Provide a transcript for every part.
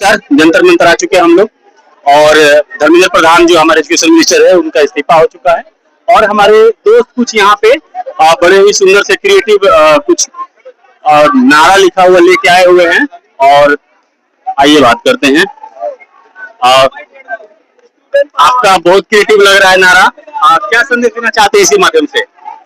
Sir Jantar Mantar आ चुके हैं हम लोग और धर्मेंद्र प्रधान जो हमारे एजुकेशन मिनिस्टर है उनका इस्तीफा हो चुका है और हमारे दोस्त कुछ यहाँ पे बड़े ही सुंदर से क्रिएटिव कुछ नारा लिखा हुआ लेके आए हुए हैं और आइए बात करते हैं। आपका बहुत क्रिएटिव लग रहा है नारा, क्या संदेश देना चाहते हैं इसी माध्यम से?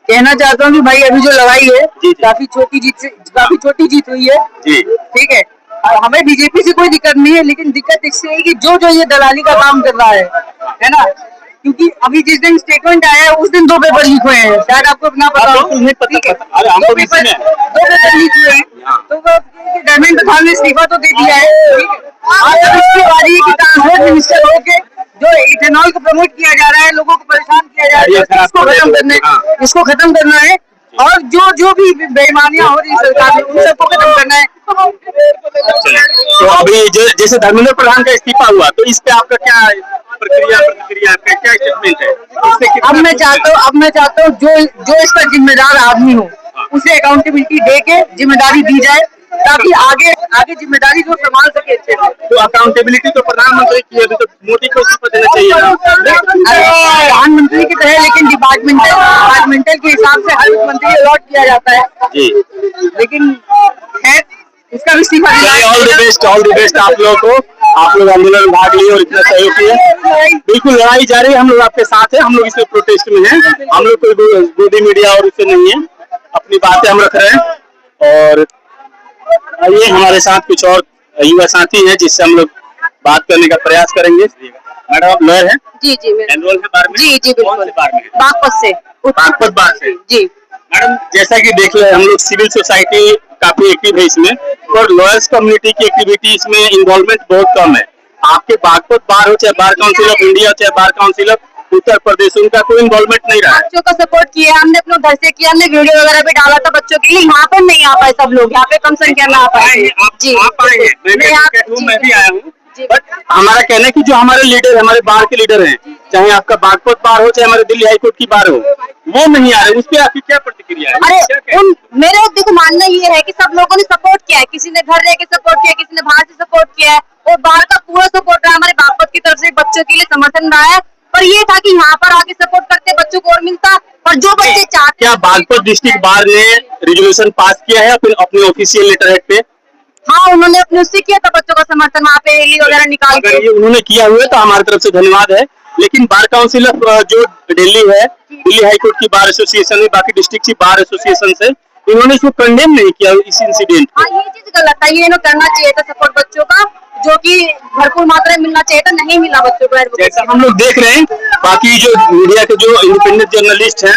कहना चाहता हूँ कि भाई अभी जो लड़ाई है काफी छोटी जीत हुई है जी, ठीक है। और हमें बीजेपी से कोई दिक्कत नहीं है, लेकिन दिक्कत इससे है कि जो ये दलाली का काम कर रहा है ना, क्योंकि अभी जिस दिन स्टेटमेंट आया है उस दिन 2 पेपर लीक हुए हैं, शायद आपको अपना पता हो। ठीक है, 2 पेपर लीक हुए हैं, तो धर्मेंद्र प्रधान ने इस्तीफा तो दे दिया है, ठीक है। आज इसकी बारी है कि ट्रांसपोर्ट मिनिस्टर होके जो इथेनॉल को प्रमोट किया जा रहा है, लोगों को परेशान किया जा रहा है, इसको खत्म करना है और जो भी बेईमानियां हो रही है सरकार में उन सबको खत्म करना है। तो अभी जैसे धर्मेंद्र प्रधान का इस्तीफा हुआ तो इस पे आपका क्या प्रतिक्रिया क्या स्टेटमेंट है? अब मैं चाहता हूँ जो इसका जिम्मेदार आदमी हो उसे अकाउंटेबिलिटी दे के जिम्मेदारी दी जाए, ताकि आगे जिम्मेदारी जो संभाल सके अच्छे से। तो अकाउंटेबिलिटी तो प्रधानमंत्री की है, तो मोदी को इस्तीफा देना चाहिए। प्रधानमंत्री की तरह, लेकिन डिपार्टमेंटल के हिसाब से हर मंत्री अलॉट किया जाता है जी, लेकिन खैर इसका भी इस्तीफा। ऑल द बेस्ट आप लोगों को, आप लोग आंदोलन में भाग लिए और इतना सहयोग किया। बिल्कुल लड़ाई जारी है, हम लोग आपके साथ हैं, हम लोग इसमें प्रोटेस्ट में हैं, हम लोग कोई गोदी मीडिया और इससे नहीं है, अपनी बातें हम रख रहे हैं। और ये हमारे साथ कुछ और युवा साथी हैं जिससे हम लोग बात करने का प्रयास करेंगे। मैडम आप लॉयर हैं? जी एनरोल है बार में? जी कौन से बार में? बागपत बार से जी। मैडम जैसा कि देख रहे हैं हम लोग सिविल सोसाइटी काफी एक्टिव है इसमें और लॉयर्स कम्युनिटी की एक्टिविटी इसमें इन्वॉल्वमेंट बहुत कम है। आपके बागपत बार हो, चाहे बार काउंसिल ऑफ इंडिया, चाहे bar council of Uttar Pradesh, उनका कोई इन्वॉल्वमेंट नहीं रहा है। बच्चों का सपोर्ट किया हमने, अपने घर से किया, हमने वीडियो वगैरह भी डाला था बच्चों के लिए। यहाँ पर नहीं आ पाए सब लोग, यहाँ पे कम संख्या में आ पाए। मैं भी आया हूँ, बट हमारा कहना है कि जो हमारे लीडर, हमारे बार के लीडर हैं, चाहे आपका बागपत बार हो, चाहे हमारे दिल्ली हाईकोर्ट की बार हो, वो नहीं आ रहे, उस पर आपकी क्या प्रतिक्रिया है? अरे मेरा देखो मानना ये है कि सब लोगों ने सपोर्ट किया है, किसी ने घर रह के सपोर्ट किया, किसी ने बाहर से सपोर्ट किया है और बाहर का पूरा सपोर्ट रहा है। हमारे बागपत की तरफ से बच्चों के लिए समर्थन रहा है, पर ये था कि यहाँ पर आके सपोर्ट करते बच्चों को और मिलता, और जो बच्चे चाहते। क्या बागपत डिस्ट्रिक्ट बार ने रिजोल्यूशन पास किया है अपने ऑफिशियल लेटर हेड पे? हाँ, उन्होंने अपने उससे किया था बच्चों का समर्थन, वहाँ पे रैली वगैरह निकाल के। ये उन्होंने किया हुआ है तो हमारी तरफ से धन्यवाद है। लेकिन बार काउंसिल ऑफ जो दिल्ली है, दिल्ली हाईकोर्ट की बार एसोसिएशन है, बाकी डिस्ट्रिक्ट की बार एसोसिएशन से, इन्होंने इसको कंडेम नहीं किया इस इंसिडेंट। हाँ, ये चीज गलत है, ये इन्हें करना चाहिए था सपोर्ट बच्चों का, जो कि भरपूर मात्रा में मिलना चाहिए था, नहीं मिला बच्चों को। जैसा हम लोग देख रहे हैं, बाकी जो मीडिया के जो इंडिपेंडेंट जर्नलिस्ट हैं,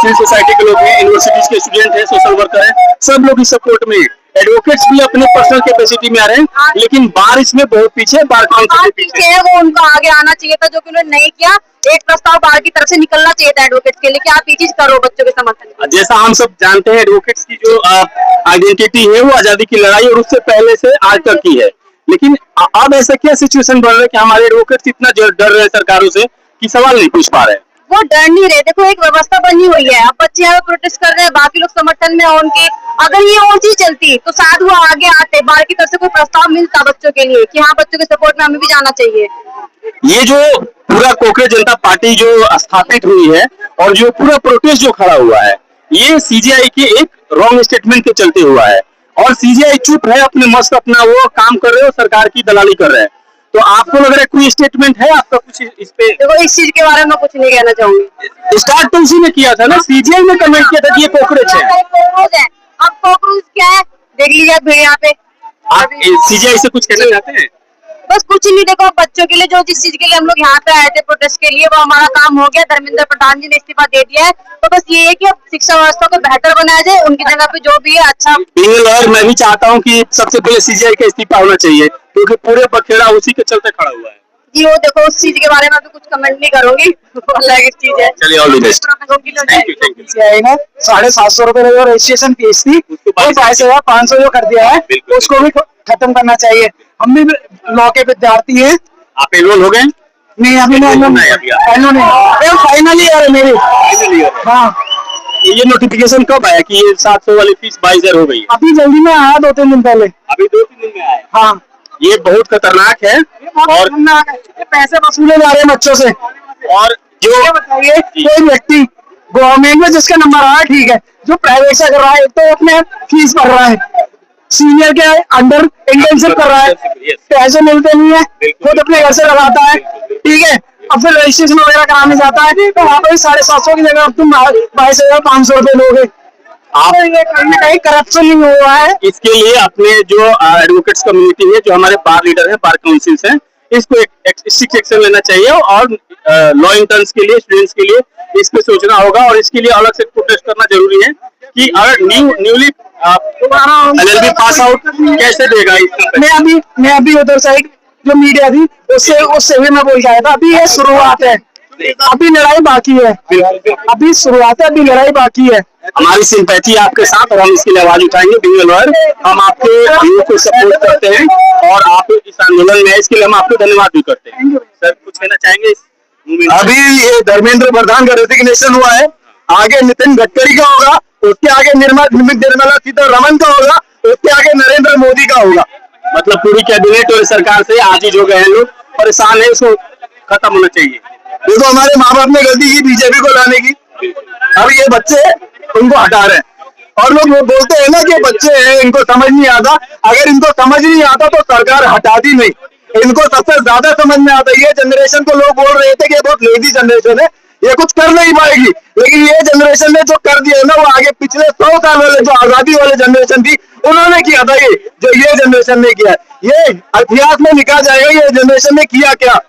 सिविल सोसाइटी के लोग हैं, यूनिवर्सिटीज के स्टूडेंट हैं, सोशल वर्कर हैं, सब लोग इस सपोर्ट में। एडवोकेट्स भी अपने पर्सनल कैपेसिटी में आ रहे हैं, लेकिन बार इसमें बहुत पीछे, बार काउंसिल के पीछे है, वो उनको आगे आना चाहिए था, जो कि उन्होंने नहीं किया। एक प्रस्ताव बार की तरफ से निकलना चाहिए था एडवोकेट्स के लिए कि आप ये चीज करो बच्चों के समर्थन। जैसा हम सब जानते हैं, एडवोकेट्स की जो आइडेंटिटी है वो आजादी की लड़ाई और उससे पहले से आज तक की है, लेकिन अब ऐसा क्या सिचुएशन बन रहा है कि हमारे एडवोकेट्स इतना डर रहे हैं सरकारों से कि सवाल नहीं पूछ पा रहे हैं? वो डर नहीं रहे, देखो एक व्यवस्था बनी हुई है, अब बच्चे यहाँ प्रोटेस्ट कर रहे हैं, बाकी लोग समर्थन में उनके। अगर ये और चीज चलती तो शायद वो आगे आते, बार की तरफ से कोई प्रस्ताव मिलता बच्चों के लिए कि हाँ बच्चों के सपोर्ट में हमें भी जाना चाहिए। ये जो पूरा कोकरे जनता पार्टी जो स्थापित हुई है और जो पूरा प्रोटेस्ट जो खड़ा हुआ है, ये सीजीआई के एक रॉन्ग स्टेटमेंट के चलते हुआ है और सीजीआई चुप है, अपने मस्त अपना वो काम कर रहे हो, सरकार की दलाली कर रहे हैं। तो आपको लग रहा है कोई स्टेटमेंट है आपका कुछ इस पे? देखो इस चीज के बारे में कुछ नहीं कहना चाहूंगी। स्टार्ट तो उसी ने किया था ना, सीजीआई ने कमेंट किया था कि ये कॉकरोच है। अब कॉकरोच क्या है देख लीजिए आप यहाँ पे। आप सीजीआई से कुछ कहना चाहते हैं? बस कुछ नहीं, देखो बच्चों के लिए जो जिस चीज के लिए हम लोग यहाँ पे आए थे प्रोटेस्ट के लिए, वो हमारा काम हो गया। धर्मेंद्र प्रधान जी ने इस्तीफा दे दिया है, तो बस ये है कि अब शिक्षा व्यवस्था को बेहतर बनाया जाए, उनकी जगह पे जो भी है अच्छा। बीइंग अ लॉयर मैं भी चाहता हूँ कि सबसे पहले सीजीआई का इस्तीफा होना चाहिए, क्योंकि पूरे बखेड़ा उसी के चलते खड़ा हुआ है। जी वो देखो उस चीज के बारे में भी कुछ कमेंट नहीं करूंगी, अलग चीज है। चलिए all the best. Thank you. 750 रुपए रजिस्ट्रेशन फीस थी, 22,500 जो कर दिया है उसको भी खत्म करना चाहिए। हम भी लॉ के विद्यार्थी हैं। आप एनरोल हो गए? नहीं अभी नहीं, फाइनली ईयर है मेरी। हाँ, ये नोटिफिकेशन कब आया कि ये 700 वाली फीस 22,000 हो गई? अभी जल्दी में आया, 2-3 दिन पहले। अभी 2-3 दिन में आया? हाँ, ये बहुत खतरनाक है। और ये पैसे वसूले जा रहे हैं बच्चों से। और जो ये बताइए, कोई व्यक्ति गवर्नमेंट में जिसका नंबर आ रहा है ठीक है, जो प्राइवेट से कर रहा है तो अपने फीस भर रहा है, सीनियर के अंडर इंटर्नशिप कर रहा है, पैसे मिलते नहीं है, खुद अपने घर से लगाता है, ठीक है, अब फिर रजिस्ट्रेशन वगैरह कराने जाता है तो वहाँ पर 750 की जगह अब तुम 22,500 रुपए लोगे। आप ये कहीं ना कहीं करप्शन नहीं हुआ है। इसके लिए अपने जो एडवोकेट्स कम्युनिटी है, जो हमारे बार लीडर है, बार काउंसिल्स हैं, इसको एक स्ट्रिक्ट एक्शन लेना चाहिए और लॉ इंटर्न्स के लिए, स्टूडेंट्स के लिए इस पे सोचना होगा और इसके लिए अलग से प्रोटेस्ट करना जरूरी है कि अगर न्यूली LLB पास आउट कैसे देगा इसका। मैं अभी उधर साइड जो मीडिया थी उससे भी मैं बोल के आया था, अभी ये शुरुआत है, अभी लड़ाई बाकी है, अभी शुरुआत है, अभी लड़ाई बाकी है। हमारी सिंपैथी आपके साथ और हम इसके लिए आवाज उठाएंगे। बीइंग अ लॉयर, हम आपके व्यू को सपोर्ट करते हैं और आप इस आंदोलन में, इसके लिए हम आपको धन्यवाद भी करते हैं। सर कुछ कहना चाहेंगे? अभी ये धर्मेंद्र प्रधान का रेजिग्नेशन हुआ है, आगे नितिन गडकरी का होगा, उसके आगे निर्मला सीतारमण का होगा, उसके आगे नरेंद्र मोदी का होगा। मतलब पूरी कैबिनेट और सरकार से आजीज हो गए हैं लोग, परेशान है, इसको खत्म होना चाहिए। देखो हमारे माँ बाप ने गलती की बीजेपी को लाने की, अब ये बच्चे उनको हटा रहे हैं और लोग बोलते हैं ना कि बच्चे हैं इनको समझ नहीं आता। अगर इनको समझ नहीं आता तो सरकार हटाती नहीं, इनको सबसे ज्यादा समझ में आता है। ये जनरेशन को लोग बोल रहे थे कि ये बहुत लेजी जनरेशन है, ये कुछ कर नहीं पाएगी, लेकिन ये जनरेशन ने जो कर दिया ना वो आगे पिछले 100 साल वाले जो आजादी वाले जनरेशन थी उन्होंने किया था, ये जो ये जनरेशन ने किया, ये इतिहास में लिखा जाएगा ये जनरेशन ने किया क्या।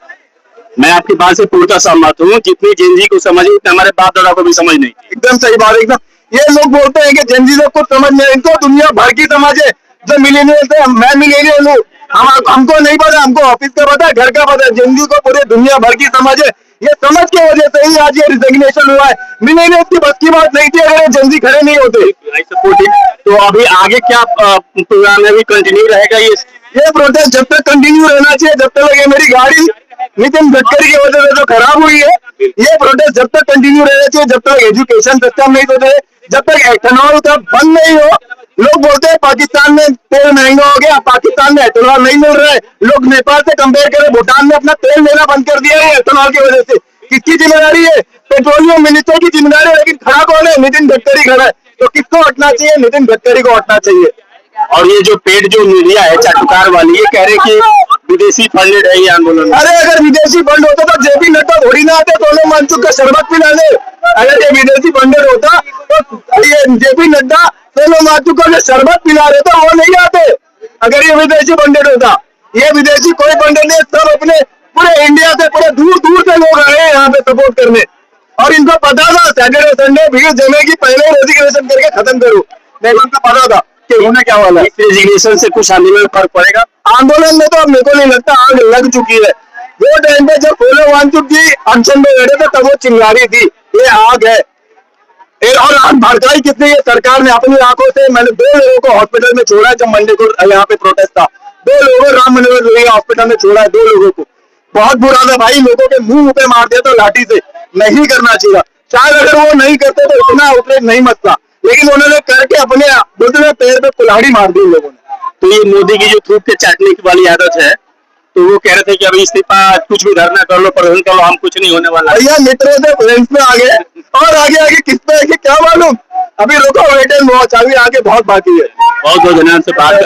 मैं आपकी बात से पूर्णतः सहमत हूँ। जितनी जेनजी को समझ उतनी हमारे बाप दादा को भी समझ नहीं। एकदम सही बात, एकदम। ये लोग बोलते हैं कि जेनजी लोग को समझ नहीं, इनको दुनिया भर की समझ है। जो मिलेनियल थे, मैं मिलेनियल हूँ, हमको नहीं पता, हमको ऑफिस का पता है, घर का पता है, जेनजी को पूरे दुनिया भर की समझ है। ये समझ की वजह से ही आज ये रिजिग्नेशन हुआ है, मिलेनियल की बस की बात नहीं थी अगर ये जेनजी खड़े नहीं होते। तो अभी आगे क्या प्रोग्राम है, कंटिन्यू रहेगा ये प्रोटेस्ट जब तक कंटिन्यू रहना चाहिए, जब तक ये मेरी गाड़ी नितिन गडकरी की वजह से जो खराब हुई है, ये प्रोटेस्ट जब तक कंटिन्यू रहना चाहिए, जब तक एजुकेशन सिस्टम नहीं होते, जब तक एथेनॉल का बंद नहीं हो। लोग बोलते हैं पाकिस्तान में तेल महंगा हो गया, पाकिस्तान में एथेनॉल नहीं मिल रहा है, लोग नेपाल से कंपेयर करें, भूटान में अपना तेल लेना बंद कर दिया है एथेनॉल की वजह से। किसकी जिम्मेदारी है? पेट्रोलियम मिनिस्टर की जिम्मेदारी है, लेकिन खड़ा कौन है? नितिन गडकरी खड़ा है। तो किसको हटना चाहिए? नितिन गडकरी को हटना चाहिए। और ये जो पेड जो मीडिया है चाटुकार वाली, ये कह रहे कि विदेशी फंडेड है ये आंदोलन। अरे अगर विदेशी फंड होता तो जेपी नड्डा थोड़ी ना आते, सोनम वांगचुक का शरबत पिला दे। अगर ये विदेशी फंडेड होता तो ये जेपी नड्डा सोनम वांगचुक का शरबत पिला रहे तो वो नहीं आते। अगर ये विदेशी फंडेड होता, ये विदेशी कोई फंडेड नहीं, सब अपने पूरे इंडिया से, पूरे दूर दूर से लोग आए हैं यहाँ पे सपोर्ट करने। और इनको पता था सैटरडे संडे भीड़ जमेगी, पहले रेजिग्नेशन करके खत्म करो, नहीं उनको पता था कि होने क्या वाला। इस रेजिग्नेशन से कुछ आंदोलन में फर्क पड़ेगा? आंदोलन में तो अब मेरे को नहीं लगता, आग लग चुकी है। वो टाइम पे जब सोनम वांगचुक जी अनशन में बैठे थे तब वो चिल्ला रही थी ये आग है। और आग भड़काई कितनी है सरकार ने अपनी आंखों से। मैंने 2 लोगों को हॉस्पिटल में छोड़ा जब मंडे को यहाँ पे प्रोटेस्ट था, 2 लोगों को राम मनोहर हॉस्पिटल में छोड़ा है, 2 लोगों को। बहुत बुरा था भाई, लोगों के मुंह पे मार दिया तो लाठी से, नहीं करना चाहिए। शायद अगर वो नहीं करते तो इतना आउटलेट नहीं मचता, लेकिन उन्होंने करके अपने बोलते पैर पे कुल्हाड़ी मार दी लोगों ने। तो ये मोदी की जो थूक के चाटने की वाली आदत है, तो वो कह रहे थे कि अभी इस्तीफा कुछ भी धरना कर लो, प्रदर्शन कर लो, हम कुछ नहीं होने वाला। भैया मित्रों से फ्रेंड्स में आ गए और आगे आगे किस पे क्या मालूम। अभी रुको, वेट एंड वॉच, अभी आगे बहुत बाकी है। बहुत बहुत धन्यवाद से बात